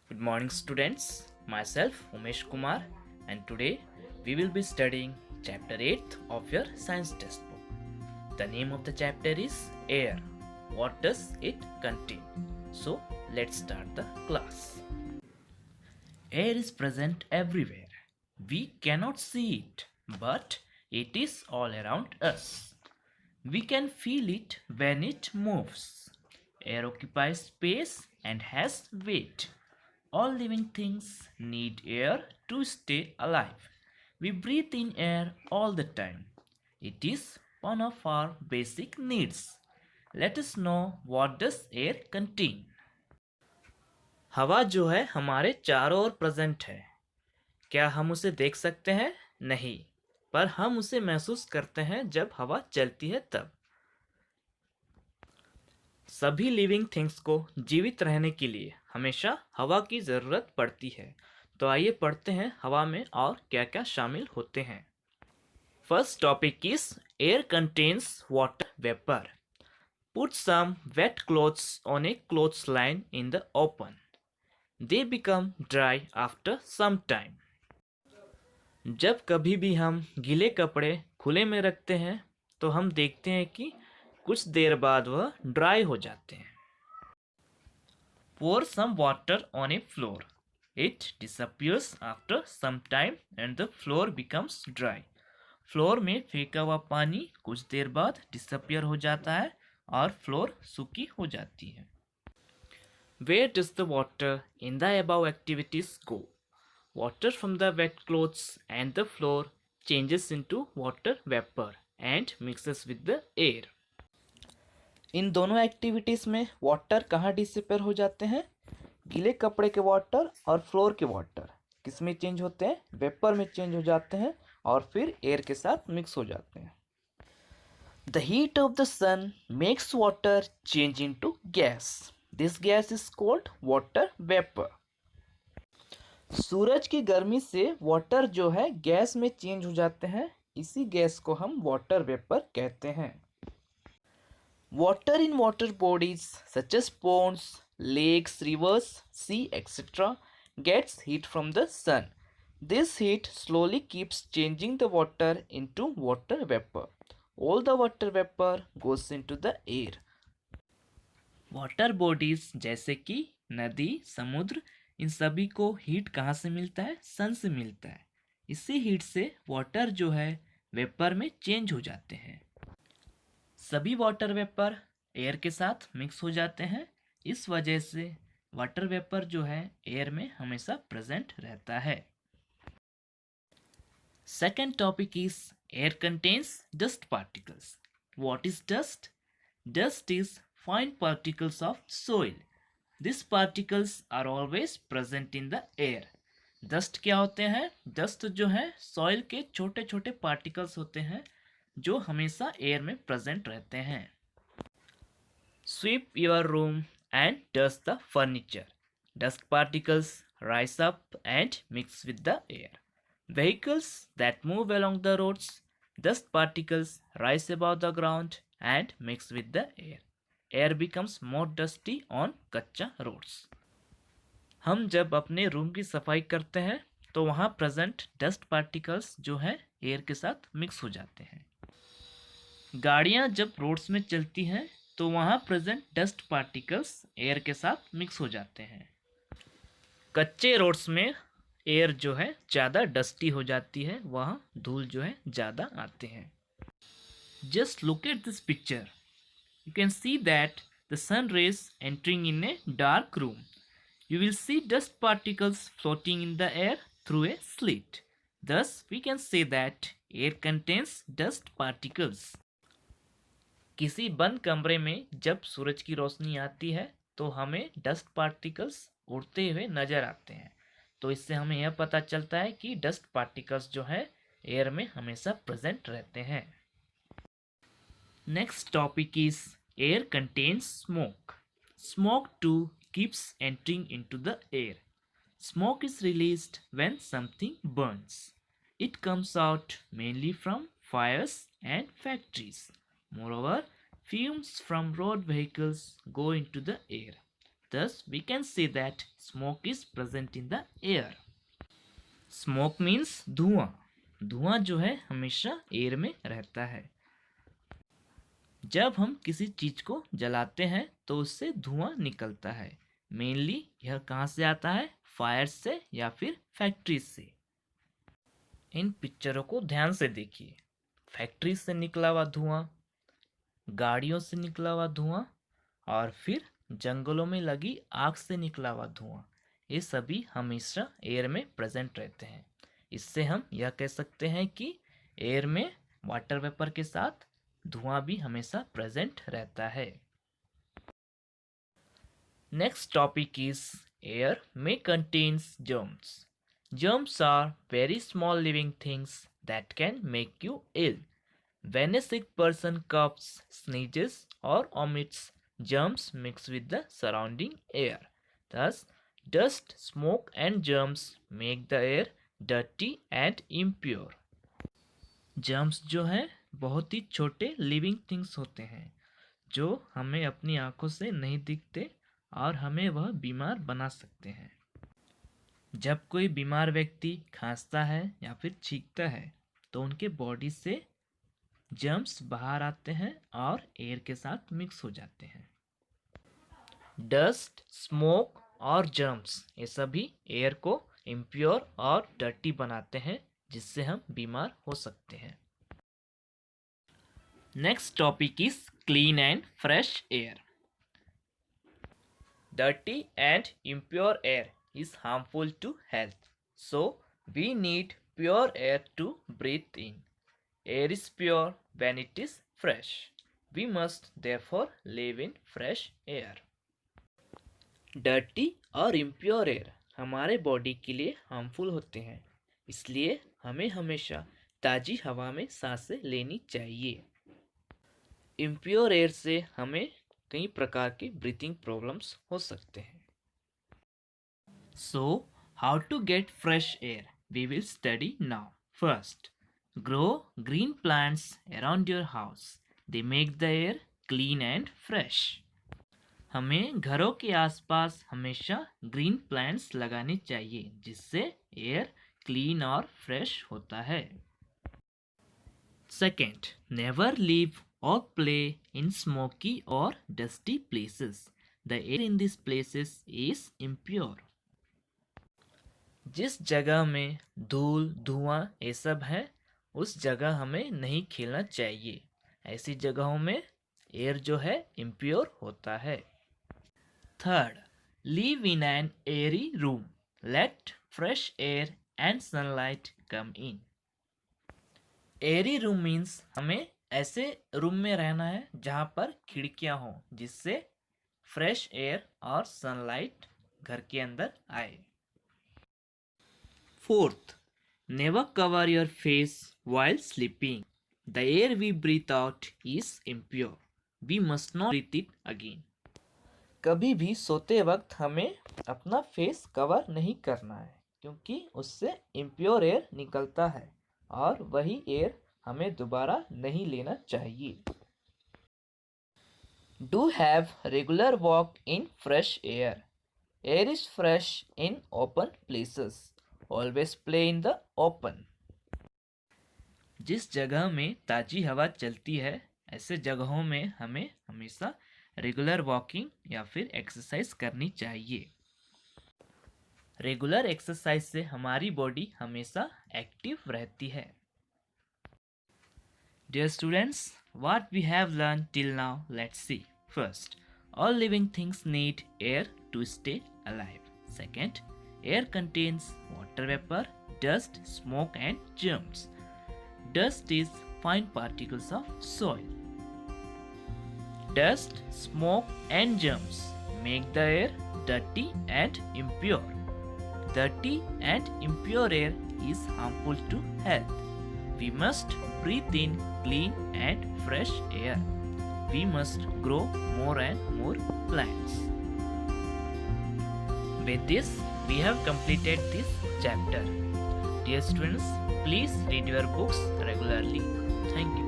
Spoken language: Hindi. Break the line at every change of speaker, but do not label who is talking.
Good morning, students. Myself, Umesh Kumar, and today we will be studying chapter 8 of your science textbook. The name of the chapter is Air. What does it contain? So, let's start the class. Air is present everywhere. We cannot see it, but it is all around us. We can feel it when it moves. Air occupies space and has weight. All living things need air to stay alive. We breathe in air all the time. It is one of our basic needs. Let us know what does air contain. हवा जो है हमारे चारों ओर प्रेजेंट है। क्या हम उसे देख सकते हैं? नहीं, पर हम उसे महसूस करते हैं जब हवा चलती है तब। सभी लिविंग थिंग्स को जीवित रहने के लिए हमेशा हवा की ज़रूरत पड़ती है। तो आइए पढ़ते हैं हवा में और क्या क्या शामिल होते हैं। First topic is air contains water vapour. Put some wet clothes on a clothes line in the open. They become dry after some time. जब कभी भी हम गीले कपड़े खुले में रखते हैं तो हम देखते हैं कि कुछ देर बाद वह ड्राई हो जाते हैं। Pour some water on a floor. It disappears after some time and the floor becomes dry. Floor में फेंका हुआ पानी कुछ देर बाद डिसअपियर हो जाता है और फ्लोर सूखी हो जाती है। Where does the water in the above activities go? Water from the wet clothes and the floor changes into water vapor and mixes with the air. इन दोनों एक्टिविटीज़ में वाटर कहाँ डिसअपियर हो जाते हैं? गीले कपड़े के वाटर और फ्लोर के वाटर किस में चेंज होते हैं? वेपर में चेंज हो जाते हैं और फिर एयर के साथ मिक्स हो जाते हैं। The heat of the sun makes water change into gas. This gas is called water vapour. सूरज की गर्मी से वाटर जो है गैस में चेंज हो जाते हैं। इसी गैस को हम वाटर वेपर कहते हैं। Water in water bodies such as ponds, lakes, rivers, sea, etc. gets heat from the sun. This heat slowly keeps changing the water into water vapor. All the water vapor goes into the air. Water bodies जैसे कि नदी, समुद्र, इन सभी को हीट कहाँ से मिलता है? सन से मिलता है। इसी हीट से वाटर जो है वेपर में चेंज हो जाते हैं। सभी वाटर वेपर एयर के साथ मिक्स हो जाते हैं। इस वजह से वाटर वेपर जो है एयर में हमेशा प्रेजेंट रहता है। Second topic is air contains dust particles. What is dust? Dust is fine particles of soil. This particles are always present in the air. Dust क्या होते हैं? डस्ट जो है सॉइल के छोटे छोटे पार्टिकल्स होते हैं जो हमेशा एयर में प्रेजेंट रहते हैं। Sweep your room and dust the furniture. Dust particles rise up and mix with the air. Vehicles that move along the roads, dust particles rise about the ground and mix with the air. Air becomes more dusty on कच्चा रोड्स। हम जब अपने रूम की सफाई करते हैं तो वहाँ प्रेजेंट डस्ट पार्टिकल्स जो है एयर के साथ मिक्स हो जाते हैं। गाड़ियाँ जब रोड्स में चलती हैं तो वहाँ प्रेजेंट डस्ट पार्टिकल्स एयर के साथ मिक्स हो जाते हैं। कच्चे रोड्स में एयर जो है ज़्यादा डस्टी हो जाती है, वहाँ धूल जो है ज़्यादा आते हैं। Just look at this picture. You can see that the sun rays entering in a dark room. You will see dust particles floating in the air through a slit. Thus, we can say that air contains dust particles. किसी बंद कमरे में जब सूरज की रोशनी आती है तो हमें डस्ट पार्टिकल्स उड़ते हुए नजर आते हैं। तो इससे हमें यह पता चलता है कि डस्ट पार्टिकल्स जो है एयर में हमेशा प्रेजेंट रहते हैं। Next topic is air contains smoke. Smoke too keeps entering into the air. Smoke is released when something burns. It comes out mainly from fires and factories. Moreover, fumes from road vehicles go into the air. Thus, we can say that smoke is present in the air. Smoke means धुआं. धुआं जो है हमेशा एयर में रहता है. जब हम किसी चीज को जलाते हैं तो उससे धुआं निकलता है. मेनली यह कहाँ से आता है? फायर से या फिर फैक्ट्री से. इन पिक्चरों को ध्यान से देखिए. फैक्ट्री से निकला हुआ धुआं, गाड़ियों से निकला हुआ धुआं और फिर जंगलों में लगी आग से निकला हुआ धुआं, ये सभी हमेशा एयर में प्रेजेंट रहते हैं. इससे हम यह कह सकते हैं कि एयर में वाटर वेपर के साथ धुआं भी हमेशा प्रेजेंट रहता है. नेक्स्ट टॉपिक इज एयर में contains germs. Germs are very small living things that can make you ill. When a sick person coughs, sneezes, or omits, germs mix with the surrounding air. Thus, dust, smoke, and germs make the air dirty and impure. Germs जो हैं बहुत ही छोटे लिविंग थिंग्स होते हैं जो हमें अपनी आंखों से नहीं दिखते और हमें वह बीमार बना सकते हैं. जब कोई बीमार व्यक्ति खांसता है या फिर छींकता है तो उनके बॉडी से जर्म्स बाहर आते हैं और एयर के साथ मिक्स हो जाते हैं. डस्ट, स्मोक और जर्म्स ये सभी एयर को इम्प्योर और डर्टी बनाते हैं जिससे हम बीमार हो सकते हैं. Next topic is clean and fresh air. Dirty and impure air is harmful to health. So, we need pure air to breathe in. Air is pure when it is fresh. We must therefore live in fresh air. Dirty और impure air हमारे बॉडी के लिए हार्मफुल होते हैं, इसलिए हमें हमेशा ताज़ी हवा में सांसें लेनी चाहिए. Impure air से हमें कई प्रकार के ब्रीथिंग प्रॉब्लम्स हो सकते हैं. So how to get fresh air we will study now. First, grow green plants around your house. They make the air clean and fresh. हमें घरों के आसपास हमेशा ग्रीन प्लांट्स लगाने चाहिए जिससे एयर क्लीन और फ्रेश होता है. Second, never leave or play in smoky or dusty places. The air in these places is impure. जिस जगह में धूल, धुआं ये सब है उस जगह हमें नहीं खेलना चाहिए. ऐसी जगहों में एयर जो है impure होता है. Third, live in an airy room. Let fresh air and sunlight come in. Airy room means हमें ऐसे रूम में रहना है जहाँ पर खिड़कियाँ हों जिससे फ्रेश एयर और सनलाइट घर के अंदर आए. Fourth, never cover your face while sleeping. The air we breathe out is impure. We must not breathe it again. कभी भी सोते वक्त हमें अपना फेस कवर नहीं करना है क्योंकि उससे इम्प्योर एयर निकलता है और वही एयर हमें दोबारा नहीं लेना चाहिए. Do have regular walk in fresh air. Air is fresh in open places. Always play in the open. जिस जगह में ताज़ी हवा चलती है ऐसे जगहों में हमें हमेशा रेगुलर वॉकिंग या फिर एक्सरसाइज करनी चाहिए. रेगुलर एक्सरसाइज से हमारी बॉडी हमेशा एक्टिव रहती है. Dear students, what we have learned till now, let's see. First, all living things need air to stay alive. Second, air contains water vapor, dust, smoke and germs. Dust is fine particles of soil. Dust, smoke and germs make the air dirty and impure. Dirty and impure air is harmful to health. We must breathe in clean and fresh air. We must grow more and more plants. With this, we have completed this chapter. Dear students, please read your books regularly. Thank you.